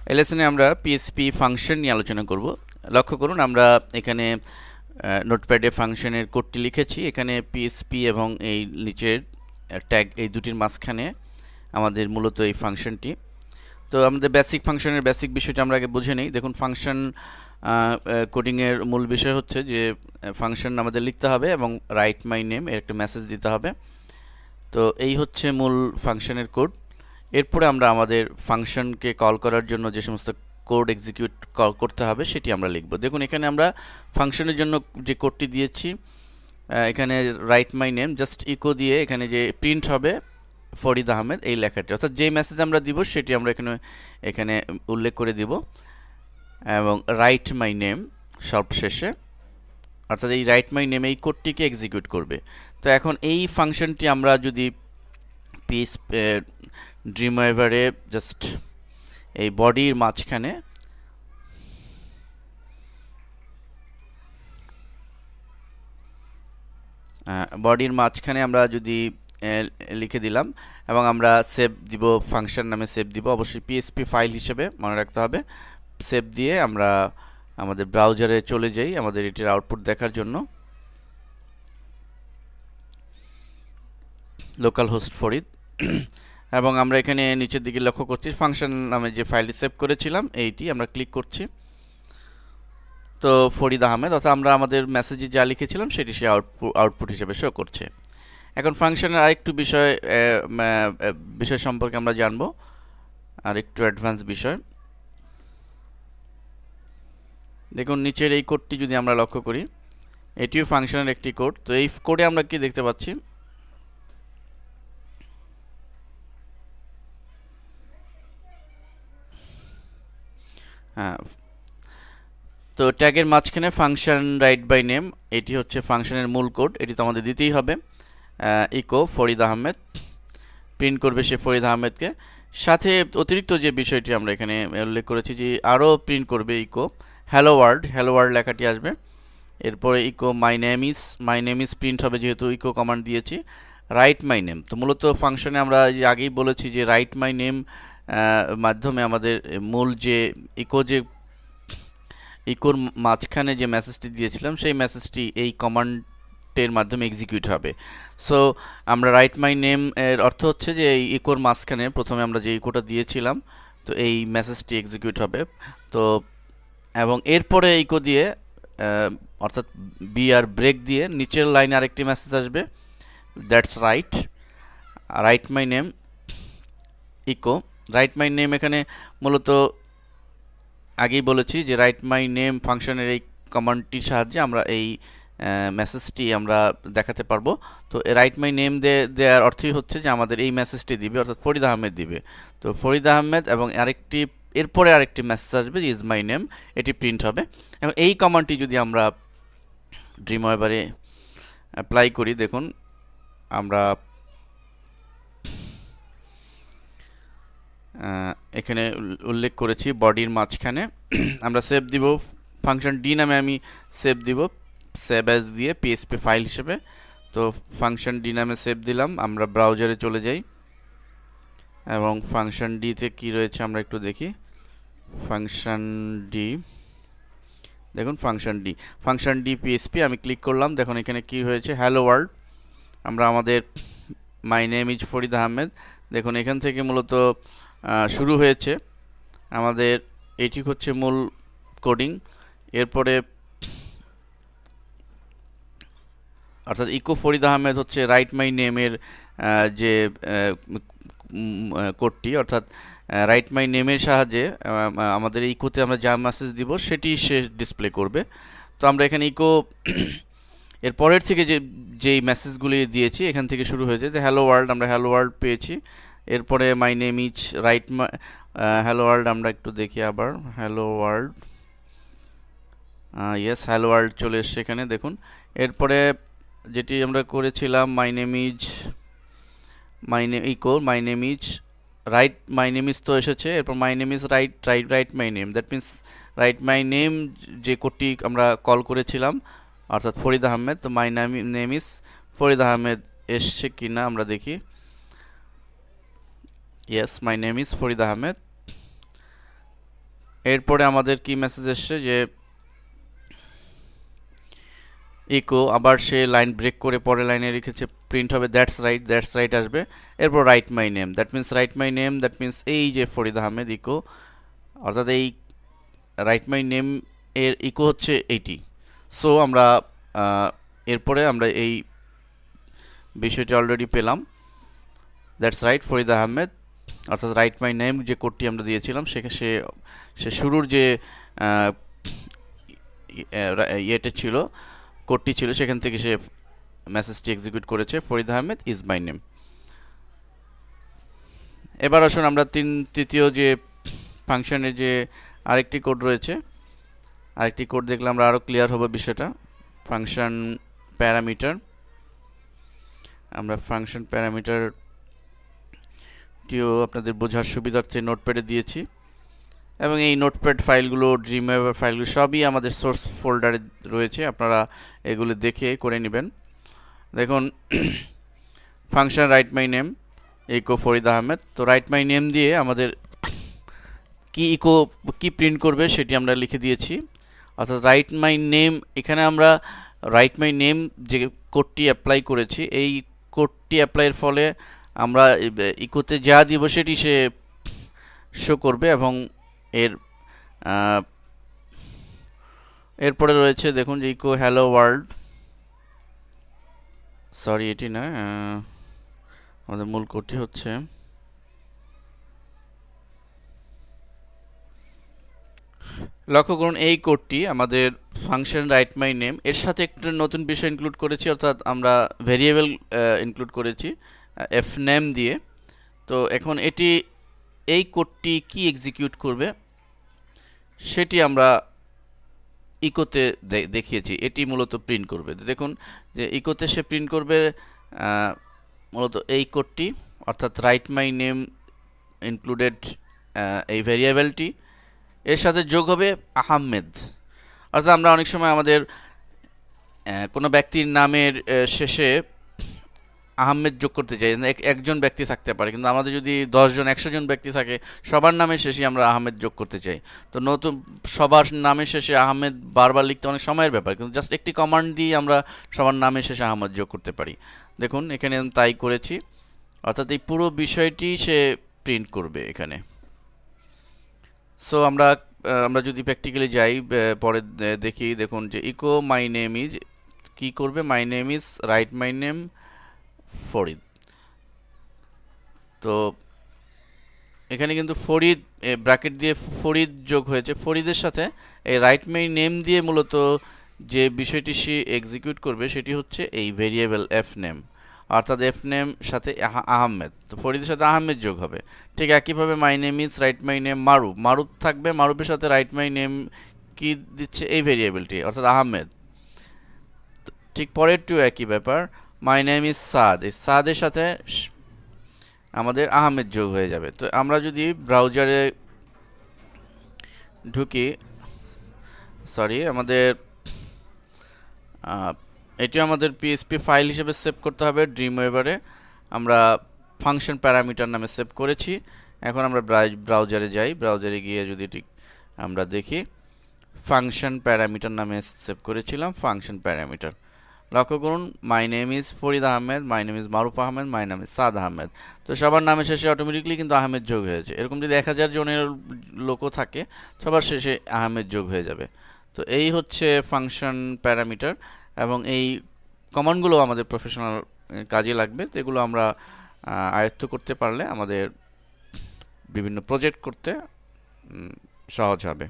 এই লেসনে আমরা PSP function নিয়ে আলোচনা করব। লক্ষ্য করুন আমরা এখানে নোটপ্যাডে ফাংশনের কোডটি লিখেছি। এখানে পিএসপি এবং এই নিচের ট্যাগ এই দুটির মাঝখানে আমাদের মূলত এই ফাংশনটি। তো আমাদের বেসিক ফাংশনের বেসিক বিষয়টা আমরা আগে বুঝে নেই। দেখুন ফাংশন কোডিংয়ের মূল বিষয় হচ্ছে যে ফাংশন আমাদের লিখতে হবে এবং রাইট মাই নেম এর একটা মেসেজ দিতে হবে। তো এই হচ্ছে মূল ফাংশনের কোড। এরপরে আমরা আমাদের ফাংশনকে কল করার জন্য যে সমস্ত কোড এক্সিকিউট করতে হবে সেটি আমরা লিখব। দেখুন এখানে আমরা ফাংশনের জন্য যে কোডটি দিয়েছি, এখানে write my name just echo দিয়ে এখানে যে প্রিন্ট হবে ফরিদ আহমেদ এই লেখাটি, অর্থাৎ যে মেসেজ আমরা দিব সেটি আমরা এখানে উল্লেখ করে দিব এবং রাইট মাই নেম সবশেষে, অর্থাৎ এই রাইট মাই নেম এই কোডটিকে এক্সিকিউট করবে। তো এখন এই ফাংশনটি আমরা যদি পিস ড্রিমওয়েভারে জাস্ট এই বডির মাঝখানে আমরা যদি লিখে দিলাম এবং আমরা সেভ দিব, ফাংশন নামে সেভ দিব, অবশ্যই পিএসপি ফাইল হিসেবে মনে রাখতে হবে। সেভ দিয়ে আমরা আমাদের ব্রাউজারে চলে যাই আমাদের এটির আউটপুট দেখার জন্য। লোকাল হোস্ট ফরিদ এবং আমরা এখানে নিচের দিকে লক্ষ্য করছি ফাংশন নামে যে ফাইলটি সেভ করেছিলাম এইটি আমরা ক্লিক করছি। তো ফরিদ আহমেদ, অর্থাৎ আমরা আমাদের মেসেজে যা লিখেছিলাম সেটি সে আউটপুট হিসেবে শো করছে। এখন ফাংশনের আরেকটু বিষয় সম্পর্কে আমরা জানবো, আর একটু অ্যাডভান্স বিষয়। দেখুন নিচের এই কোডটি যদি আমরা লক্ষ্য করি, এটিও ফাংশনের একটি কোড। তো এই কোডে আমরা কি দেখতে পাচ্ছি, হ্যাঁ, তো ট্যাগের মাঝখানে ফাংশন রাইট বাই নেম এটি হচ্ছে ফাংশনের মূল কোড, এটি তো আমাদের দিতেই হবে। ইকো ফরিদ আহমেদ প্রিন্ট করবে সে ফরিদ আহমেদকে, সাথে অতিরিক্ত যে বিষয়টি আমরা এখানে উল্লেখ করেছি যে আরও প্রিন্ট করবে ইকো হ্যালো ওয়ার্ল্ড লেখাটি আসবে। এরপরে echo my name is print হবে যেহেতু ইকো কমান্ড দিয়েছি। রাইট মাই নেম, তো মূলত ফাংশনে আমরা আগেই বলেছি যে রাইট মাই নেম মাধ্যমে আমাদের মূল যে ইকোর মাঝখানে যে মেসেজটি দিয়েছিলাম সেই মেসেজটি এই কমান্ডের মাধ্যমে এক্সিকিউট হবে। সো আমরা রাইট মাই নেম এর অর্থ হচ্ছে যে এই ইকোর মাঝখানে প্রথমে আমরা যে ইকোটা দিয়েছিলাম তো এই মেসেজটি এক্সিকিউট হবে। তো এবং এরপরে ইকো দিয়ে অর্থাৎ আর ব্রেক দিয়ে নিচের লাইনে আরেকটি মেসেজ আসবে, that's write my name echo. Write my name এখানে মূলত আগেই বলেছি যে রাইট মাই নেম ফাংশনের এই কমান্ডটির সাহায্যে আমরা এই মেসেজটি আমরা দেখাতে পারবো। তো রাইট মাই নেম দেওয়ার অর্থই হচ্ছে যে আমাদের এই মেসেজটি দিবে, অর্থাৎ ফরিদ আহমেদ দিবে। তো ফরিদ আহমেদ এবং এরপরে আরেকটি মেসেজ আসবে যে ইজ মাই নেম, এটি প্রিন্ট হবে। এবং এই কমান্ডটি যদি আমরা ড্রিমওয়েভারে অ্যাপ্লাই করি, দেখুন আমরা এখানে উল্লেখ করেছি বডির মাঝখানে আমরা সেভ দিব, ফাংশন ডি নামে আমি সেভ দিব, সেভ অ্যাজ দিয়ে পিএসপি ফাইল হিসেবে। তো ফাংশন ডি নামে সেভ দিলাম, আমরা ব্রাউজারে চলে যাই এবং ফাংশন ডিতে কি রয়েছে আমরা একটু দেখি। ফাংশন ডি, দেখুন ফাংশন ডি পিএসপি আমি ক্লিক করলাম, দেখুন এখানে কি হয়েছে, হ্যালো ওয়ার্ল্ড। আমরা আমাদের মাই নেম ইজ ফরিদ আহমেদ, দেখুন এখান থেকে মূলত শুরু হয়েছে আমাদের, এটি হচ্ছে মূল কোডিং। এরপরে অর্থাৎ ইকো ফরিদ আহমেদ হচ্ছে রাইট মাই নেমের যে কোডটি, অর্থাৎ রাইট মাই নেমের সাহায্যে আমাদের ইকোতে আমরা যা মেসেজ দিব সেটি সে ডিসপ্লে করবে। তো আমরা এখানে ইকো এর পরের থেকে যেই মেসেজগুলি দিয়েছি এখান থেকে শুরু হয়েছে যে হ্যালো ওয়ার্ল্ড, আমরা হ্যালো ওয়ার্ল্ড পেয়েছি। এরপরে মাই নেম ইজ হ্যালো ওয়ার্ল্ড, আমরা একটু দেখি আবার hello world, yes hello world চলে এসছে এখানে দেখুন। এরপরে যেটি আমরা করেছিলাম মাই name is my name is তো এসেছে, এরপর মাই name is right my name, that means right my name যে কোডটি আমরা কল করেছিলাম অর্থাৎ ফরিদ আহমেদ, তো মাই নেম ইজ ফরিদ আহমেদ এসছে কিনা আমরা দেখি। Yes my name is Farid Ahmed. এরপরে আমাদের কি মেসেজ এসছে যে ইকো, আবার সে লাইন ব্রেক করে পরের লাইনে লিখেছে প্রিন্ট হবে দ্যাটস রাইট আসবে। এরপর right my name, that means that means এই যে ফরিদ আহমেদ ইকো, অর্থাৎ এই রাইট মাই নেম এর ইকো হচ্ছে এইটি। সো আমরা এরপরে আমরা এই বিষয়টি অলরেডি পেলাম, দ্যাটস রাইট ফরিদ আহমেদ, অর্থাৎ রাইট মাই নেম যে কোডটি আমরা দিয়েছিলাম সে শুরুর যে ইয়েটা ছিল, কোডটি ছিল, সেখান থেকে সে মেসেজটি এক্সিকিউট করেছে, Farid Ahmed is my name. এবার আসুন আমরা তৃতীয় যে ফাংশনের যে আরেকটি কোড রয়েছে, আরেকটি কোড দেখলে আমরা আরও ক্লিয়ার হবে বিষয়টা। ফাংশন প্যারামিটার, আমরা ফাংশন প্যারামিটারটিও আপনাদের বোঝার সুবিধার্থে নোটপ্যাডে দিয়েছি, এবং এই নোটপ্যাড ফাইলগুলো, ড্রিমওয়েভার ফাইলগুলো সবই আমাদের সোর্স ফোল্ডারে রয়েছে, আপনারা এগুলো দেখে করে নেবেন। দেখুন function write my name echo Farid Ahmed, তো রাইট মাই নেম দিয়ে আমাদের কি প্রিন্ট করবে সেটি আমরা লিখে দিয়েছি, অর্থাৎ রাইট মাই নেম। এখানে আমরা রাইট মাই নেম যে কোডটি অ্যাপ্লাই করেছি, এই কোডটি অ্যাপ্লাইয়ের ফলে আমরা ইকোতে যা দিব সেটি সে শো করবে, এবং এরপরে রয়েছে দেখুন যে ইকো হ্যালো ওয়ার্ল্ড, সরি এটি না, আমাদের মূল কোডটি হচ্ছে লক্ষ্য করুন এই কোডটি আমাদের ফাংশন রাইট মাই নেম এর সাথে একটা নতুন বিষয় ইনক্লুড করেছি, অর্থাৎ আমরা ভেরিয়েবল ইনক্লুড করেছি এফ নেম দিয়ে। তো এখন এই কোডটি কি এক্সিকিউট করবে সেটি আমরা ইকোতে দেখিয়েছি, এটি মূলত প্রিন্ট করবে। দেখুন যে ইকোতে সে প্রিন্ট করবে মূলত এই কোডটি, অর্থাৎ রাইট মাই নেম ইনক্লুডেড এই ভেরিয়েবলটি, এর সাথে যোগ হবে আহমেদ। অর্থাৎ আমরা অনেক সময় আমাদের কোনো ব্যক্তির নামের শেষে আহমেদ যোগ করতে চাই, একজন ব্যক্তি থাকতে পারে, কিন্তু আমাদের যদি 10 জন 100 জন ব্যক্তি থাকে, সবার নামের শেষে আমরা আহমেদ যোগ করতে চাই। তো নতুন সবার নামের শেষে আহমেদ বারবার লিখতে অনেক সময়ের ব্যাপার, কিন্তু জাস্ট একটি কমান্ড দিয়ে আমরা সবার নামের শেষে আহমেদ যোগ করতে পারি। দেখুন এখানে তাই করেছি, অর্থাৎ এই পুরো বিষয়টি সে প্রিন্ট করবে এখানে। সো আমরা যদি প্র্যাকটিক্যালি যাই, পরে দেখি, দেখুন যে ইকো মাই নেম ইজ কি করবে, মাই name is right my name Farid. তো এখানে কিন্তু ফরিদ ব্র্যাকেট দিয়ে ফরিদ যোগ হয়েছে, ফরিদের সাথে এই রাইট মাই নেম দিয়ে মূলত যে বিষয়টি সে এক্সিকিউট করবে সেটি হচ্ছে এই ভেরিয়েবল এফ নেম, অর্থাৎ এফ নেম সাথে আহমেদ, তো ফরিদের সাথে আহমেদ যোগ হবে। ঠিক একইভাবে my name is right my name Maruf থাকবে, মারুফের সাথে রাইট মাই নেম কি দিচ্ছে এই ভেরিয়েবলটি, অর্থাৎ আহমেদ। ঠিক পরেরটিও একই ব্যাপার, মাই নেম ইজ সাদ, এই সাদের সাথে আমাদের আহমেদ যোগ হয়ে যাবে। তো আমরা যদি ব্রাউজারে ঢুকি, সরি আমাদের এটিও আমাদের পিএসপি ফাইল হিসেবে সেভ করতে হবে ড্রিমওয়েভারে, আমরা ফাংশন প্যারামিটার নামে সেভ করেছি। এখন আমরা ব্রাউজারে যাই, ব্রাউজারে গিয়ে যদি ঠিক আমরা দেখি ফাংশন প্যারামিটার নামে সেভ করেছিলাম, ফাংশন প্যারামিটার। লক্ষ্য করুন my name is Farid Ahmed, my name is Maruf Ahmed, my name is Saad Ahmed. তো সবার নামে শেষে অটোমেটিকলি কিন্তু আহমেদ যোগ হয়েছে। এরকম যদি 1000 জনের লোকও থাকে, সবার শেষে আহমেদ যোগ হয়ে যাবে। তো এই হচ্ছে ফাংশন প্যারামিটার, এবং এই কমান্ডগুলো আমাদের প্রফেশনাল কাজে লাগবে। তো এগুলো আমরা আয়ত্ত করতে পারলে আমাদের বিভিন্ন প্রজেক্ট করতে সহজ হবে।